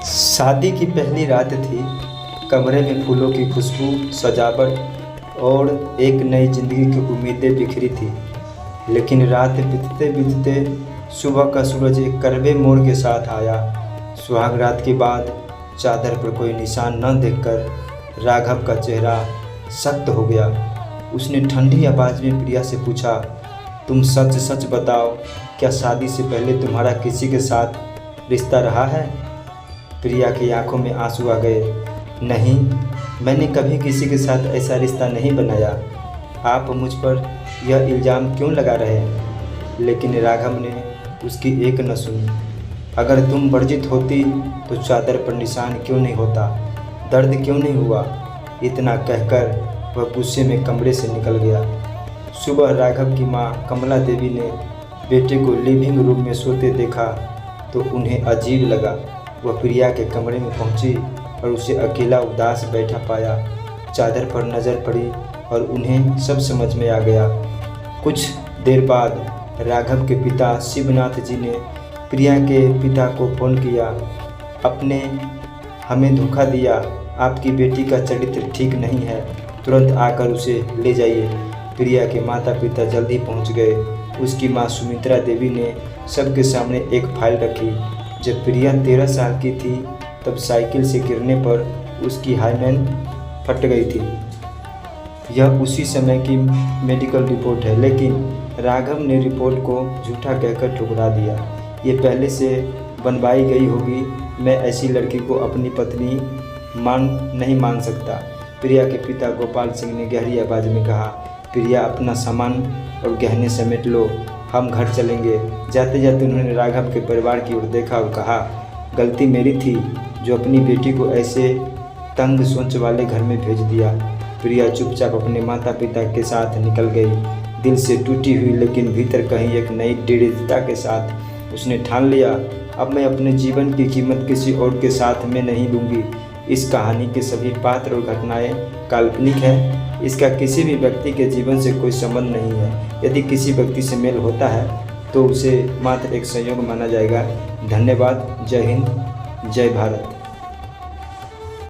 शादी की पहली रात थी। कमरे में फूलों की खुशबू, सजावट और एक नई ज़िंदगी की उम्मीदें बिखरी थी। लेकिन रात बीतते बीतते सुबह का सूरज एक कड़वे मोड़ के साथ आया। सुहाग रात के बाद चादर पर कोई निशान न देखकर राघव का चेहरा सख्त हो गया। उसने ठंडी आवाज़ में प्रिया से पूछा, तुम सच सच बताओ, क्या शादी से पहले तुम्हारा किसी के साथ रिश्ता रहा है? प्रिया की आंखों में आंसू आ गए। नहीं, मैंने कभी किसी के साथ ऐसा रिश्ता नहीं बनाया। आप मुझ पर यह इल्ज़ाम क्यों लगा रहे हैं? लेकिन राघव ने उसकी एक न सुनी। अगर तुम वर्जित होती तो चादर पर निशान क्यों नहीं होता? दर्द क्यों नहीं हुआ? इतना कहकर वह गुस्से में कमरे से निकल गया। सुबह राघव की माँ कमला देवी ने बेटे को लिविंग रूम में सोते देखा तो उन्हें अजीब लगा। वह प्रिया के कमरे में पहुंची और उसे अकेला उदास बैठा पाया। चादर पर नज़र पड़ी और उन्हें सब समझ में आ गया। कुछ देर बाद राघव के पिता शिवनाथ जी ने प्रिया के पिता को फ़ोन किया। आपने हमें धोखा दिया, आपकी बेटी का चरित्र ठीक नहीं है, तुरंत आकर उसे ले जाइए। प्रिया के माता पिता जल्दी पहुंच गए। उसकी माँ सुमित्रा देवी ने सबके सामने एक फाइल रखी। जब प्रिया 13 साल की थी तब साइकिल से गिरने पर उसकी हाइमेन फट गई थी। यह उसी समय की मेडिकल रिपोर्ट है, लेकिन राघव ने रिपोर्ट को झूठा कहकर ठुकरा दिया। ये पहले से बनवाई गई होगी। मैं ऐसी लड़की को अपनी पत्नी नहीं मान सकता। प्रिया के पिता गोपाल सिंह ने गहरी आवाज़ में कहा, प्रिया अपना सामान और गहने समेट लो, हम घर चलेंगे। जाते जाते उन्होंने राघव के परिवार की ओर देखा और कहा, गलती मेरी थी जो अपनी बेटी को ऐसे तंग सोच वाले घर में भेज दिया। प्रिया चुपचाप अपने माता पिता के साथ निकल गई, दिल से टूटी हुई, लेकिन भीतर कहीं एक नई दृढ़ता के साथ। उसने ठान लिया, अब मैं अपने जीवन की कीमत किसी और के साथ में नहीं लूँगी। इस कहानी के सभी पात्र और घटनाएं काल्पनिक हैं। इसका किसी भी व्यक्ति के जीवन से कोई संबंध नहीं है। यदि किसी व्यक्ति से मेल होता है तो उसे मात्र एक संयोग माना जाएगा। धन्यवाद। जय हिंद, जय भारत।